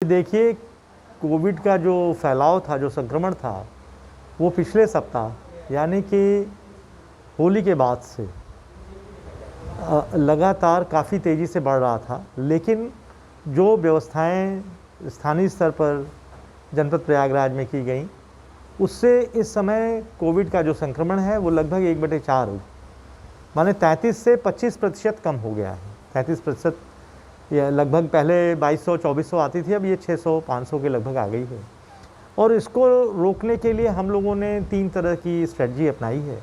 देखिए, कोविड का जो फैलाव था, जो संक्रमण था, वो पिछले सप्ताह यानी कि होली के बाद से लगातार काफ़ी तेज़ी से बढ़ रहा था। लेकिन जो व्यवस्थाएं स्थानीय स्तर पर जनपद प्रयागराज में की गई, उससे इस समय कोविड का जो संक्रमण है वो लगभग 1/4 हो, माने 33 से 25% कम हो गया है। 33%, ये लगभग पहले 2200-2400 आती थी, अब ये 600-500 के लगभग आ गई है। और इसको रोकने के लिए हम लोगों ने 3 तरह की स्ट्रेटजी अपनाई है।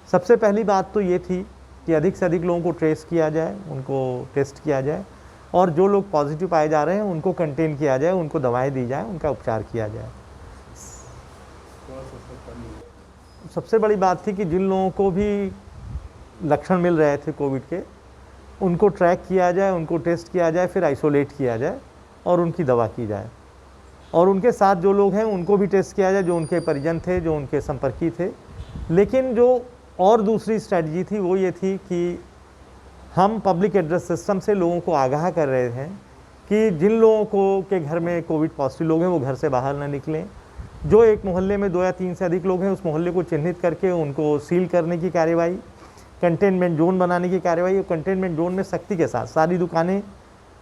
सबसे पहली बात तो ये थी कि अधिक से अधिक लोगों को ट्रेस किया जाए, उनको टेस्ट किया जाए, और जो लोग पॉजिटिव पाए जा रहे हैं उनको कंटेन किया जाए, उनको दवाएं दी जाए, उनका उपचार किया जाए। सबसे बड़ी बात थी कि जिन लोगों को भी लक्षण मिल रहे थे कोविड के, उनको ट्रैक किया जाए, उनको टेस्ट किया जाए, फिर आइसोलेट किया जाए और उनकी दवा की जाए। और उनके साथ जो लोग हैं उनको भी टेस्ट किया जाए, जो उनके परिजन थे, जो उनके संपर्की थे। लेकिन जो और दूसरी स्ट्रैटेजी थी वो ये थी कि हम पब्लिक एड्रेस सिस्टम से लोगों को आगाह कर रहे हैं कि जिन लोगों को के घर में कोविड पॉजिटिव लोग हैं वो घर से बाहर ना निकलें। जो एक मोहल्ले में 2 या 3 से अधिक लोग हैं, उस मोहल्ले को चिन्हित करके उनको सील करने की कार्यवाही, कंटेनमेंट जोन बनाने की कार्यवाही, और कंटेनमेंट जोन में सख्ती के साथ सारी दुकानें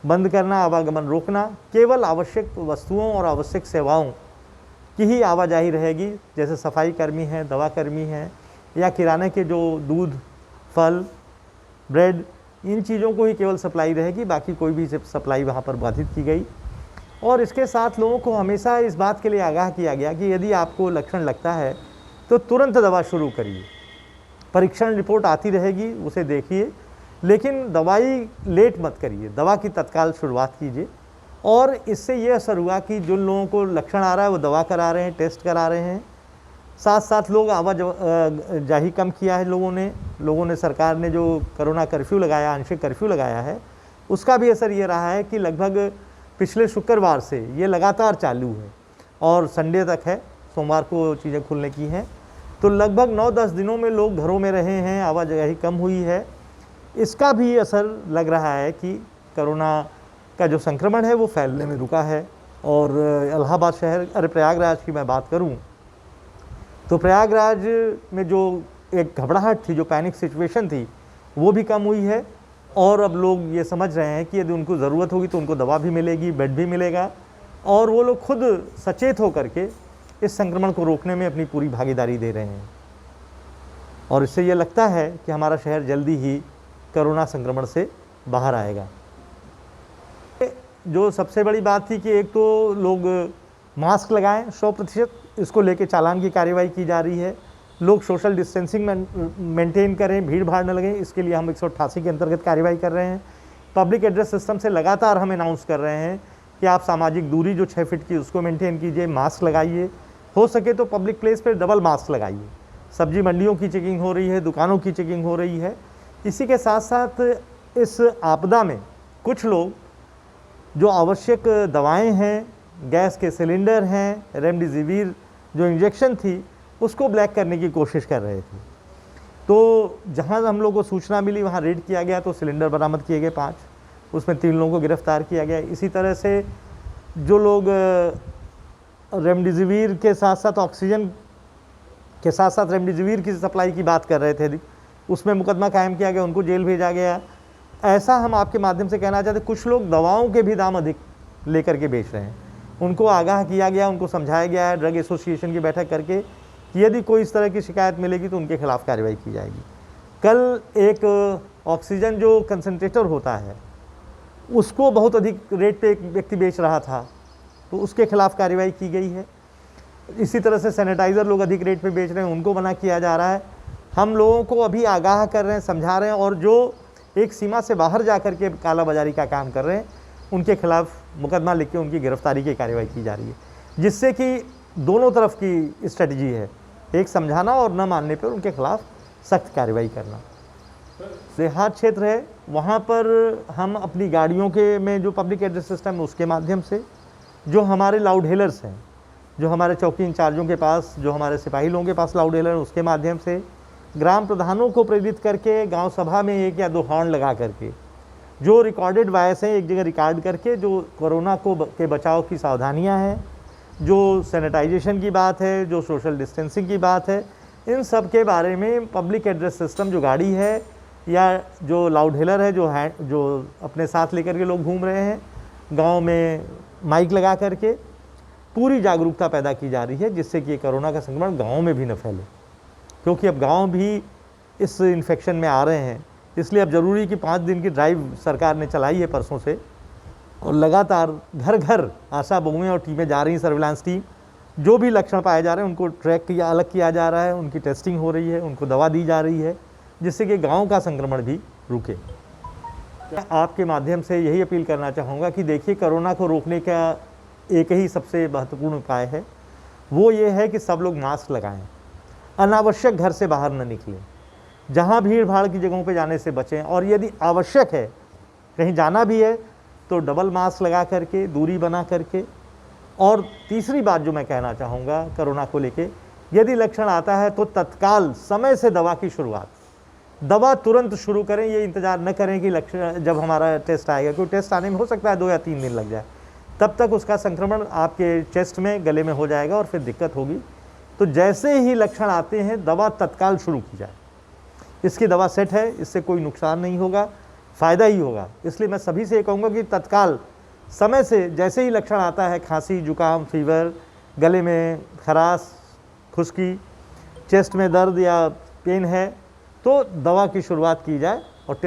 बंद करना, आवागमन रोकना, केवल आवश्यक वस्तुओं और आवश्यक सेवाओं की ही आवाजाही रहेगी, जैसे सफाई कर्मी हैं, दवा कर्मी हैं, या किराने के जो दूध, फल, ब्रेड, इन चीज़ों को ही केवल सप्लाई रहेगी, बाकी कोई भी सप्लाई वहाँ पर बाधित की गई। और इसके साथ लोगों को हमेशा इस बात के लिए आगाह किया गया कि यदि आपको लक्षण लगता है तो तुरंत दवा शुरू करिए। परीक्षण रिपोर्ट आती रहेगी, उसे देखिए, लेकिन दवाई लेट मत करिए, दवा की तत्काल शुरुआत कीजिए। और इससे ये असर हुआ कि जिन लोगों को लक्षण आ रहा है वो दवा करा रहे हैं, टेस्ट करा रहे हैं। साथ साथ लोग आवाजाही कम किया है लोगों ने सरकार ने जो कोरोना कर्फ्यू लगाया, आंशिक कर्फ्यू लगाया है, उसका भी असर ये रहा है कि लगभग पिछले शुक्रवार से ये लगातार चालू है और संडे तक है, सोमवार को चीज़ें खुलने की हैं। तो लगभग 9-10 दिनों में लोग घरों में रहे हैं, आवाजाही कम हुई है। इसका भी असर लग रहा है कि कोरोना का जो संक्रमण है वो फैलने में रुका है। और इलाहाबाद शहर, प्रयागराज की मैं बात करूं तो प्रयागराज में जो एक घबराहट थी, जो पैनिक सिचुएशन थी, वो भी कम हुई है। और अब लोग ये समझ रहे हैं कि यदि उनको ज़रूरत होगी तो उनको दवा भी मिलेगी, बेड भी मिलेगा, और वो लोग खुद सचेत होकर के इस संक्रमण को रोकने में अपनी पूरी भागीदारी दे रहे हैं। और इससे ये लगता है कि हमारा शहर जल्दी ही कोरोना संक्रमण से बाहर आएगा। जो सबसे बड़ी बात थी कि एक तो लोग मास्क लगाएं 100%, इसको लेके चालान की कार्रवाई की जा रही है। लोग सोशल डिस्टेंसिंग मेंटेन करें, भीड़ भाड़ न लगे, इसके लिए हम 188 के अंतर्गत कार्रवाई कर रहे हैं। पब्लिक एड्रेस सिस्टम से लगातार हम अनाउंस कर रहे हैं कि आप सामाजिक दूरी जो 6 फीट की उसको मेंटेन कीजिए, मास्क लगाइए, हो सके तो पब्लिक प्लेस पे डबल मास्क लगाइए। सब्जी मंडियों की चेकिंग हो रही है, दुकानों की चेकिंग हो रही है। इसी के साथ साथ इस आपदा में कुछ लोग जो आवश्यक दवाएं हैं, गैस के सिलेंडर हैं, रेमडेसिविर जो इंजेक्शन थी, उसको ब्लैक करने की कोशिश कर रहे थे। तो जहां हम लोगों को सूचना मिली वहां रेड किया गया, तो सिलेंडर बरामद किए गए 5, उसमें 3 लोगों को गिरफ्तार किया गया। इसी तरह से जो लोग रेमडेसिविर के साथ साथ ऑक्सीजन के साथ साथ रेमडेसिविर की सप्लाई की बात कर रहे थे, उसमें मुकदमा कायम किया गया, उनको जेल भेजा गया। ऐसा हम आपके माध्यम से कहना चाहते, कुछ लोग दवाओं के भी दाम अधिक लेकर के बेच रहे हैं, उनको आगाह किया गया, उनको समझाया गया है ड्रग एसोसिएशन की बैठक करके कि यदि कोई इस तरह की शिकायत मिलेगी तो उनके खिलाफ कार्रवाई की जाएगी। कल एक ऑक्सीजन जो कंसंट्रेटर होता है उसको बहुत अधिक रेट पे एक व्यक्ति बेच रहा था, तो उसके खिलाफ कार्रवाई की गई है। इसी तरह से सैनिटाइज़र लोग अधिक रेट पे बेच रहे हैं, उनको मना किया जा रहा है। हम लोगों को अभी आगाह कर रहे हैं, समझा रहे हैं, और जो एक सीमा से बाहर जा कर के कालाबाजारी का काम कर रहे हैं उनके खिलाफ मुकदमा लिख के उनकी गिरफ्तारी की कार्रवाई की जा रही है, जिससे कि दोनों तरफ की स्ट्रेटजी है, एक समझाना और न मानने पर उनके खिलाफ सख्त कार्रवाई करना। देहात क्षेत्र है, वहाँ पर हम अपनी गाड़ियों के में जो पब्लिक एड्रेस सिस्टम है उसके माध्यम से, जो हमारे लाउड हेलर्स हैं, जो हमारे चौकी इंचार्जों के पास, जो हमारे सिपाही लोगों के पास लाउड हेलर, उसके माध्यम से, ग्राम प्रधानों को प्रेरित करके गांव सभा में 1 या 2 हॉर्न लगा करके जो रिकॉर्डेड वायस हैं एक जगह रिकॉर्ड करके, जो कोरोना के बचाव की सावधानियां हैं, जो सैनिटाइजेशन की बात है, जो सोशल डिस्टेंसिंग की बात है, इन सब के बारे में पब्लिक एड्रेस सिस्टम जो गाड़ी है या जो लाउड हेलर है, जो अपने साथ लेकर के लोग घूम रहे हैं, गांव में माइक लगा करके पूरी जागरूकता पैदा की जा रही है, जिससे कि कोरोना का संक्रमण गांव में भी न फैले, क्योंकि अब गांव भी इस इन्फेक्शन में आ रहे हैं। इसलिए अब ज़रूरी कि 5 दिन की ड्राइव सरकार ने चलाई है परसों से, और लगातार घर घर आशा बहुएं और टीमें जा रही हैं, सर्विलांस टीम, जो भी लक्षण पाए जा रहे हैं उनको ट्रैक किया, अलग किया जा रहा है, उनकी टेस्टिंग हो रही है, उनको दवा दी जा रही है, जिससे कि गांव का संक्रमण भी रुके। आपके माध्यम से यही अपील करना चाहूँगा कि देखिए, कोरोना को रोकने का एक ही सबसे महत्वपूर्ण उपाय है, वो ये है कि सब लोग मास्क लगाएं, अनावश्यक घर से बाहर न निकलें, जहाँ भीड़ भाड़ की जगहों पे जाने से बचें, और यदि आवश्यक है कहीं जाना भी है तो डबल मास्क लगा करके, दूरी बना करके। और तीसरी बात जो मैं कहना चाहूँगा कोरोना को लेके, यदि लक्षण आता है तो तत्काल समय से दवा की शुरुआत, दवा तुरंत शुरू करें। ये इंतज़ार न करें कि लक्षण जब हमारा टेस्ट आएगा, क्योंकि टेस्ट आने में हो सकता है 2 या 3 दिन लग जाए, तब तक उसका संक्रमण आपके चेस्ट में, गले में हो जाएगा और फिर दिक्कत होगी। तो जैसे ही लक्षण आते हैं दवा तत्काल शुरू की जाए। इसकी दवा सेट है, इससे कोई नुकसान नहीं होगा, फ़ायदा ही होगा। इसलिए मैं सभी से ये कहूँगा कि तत्काल समय से, जैसे ही लक्षण आता है, खांसी, जुकाम, फीवर, गले में खराश, खुश्की, चेस्ट में दर्द या पेन है, तो दवा की शुरुआत की जाए।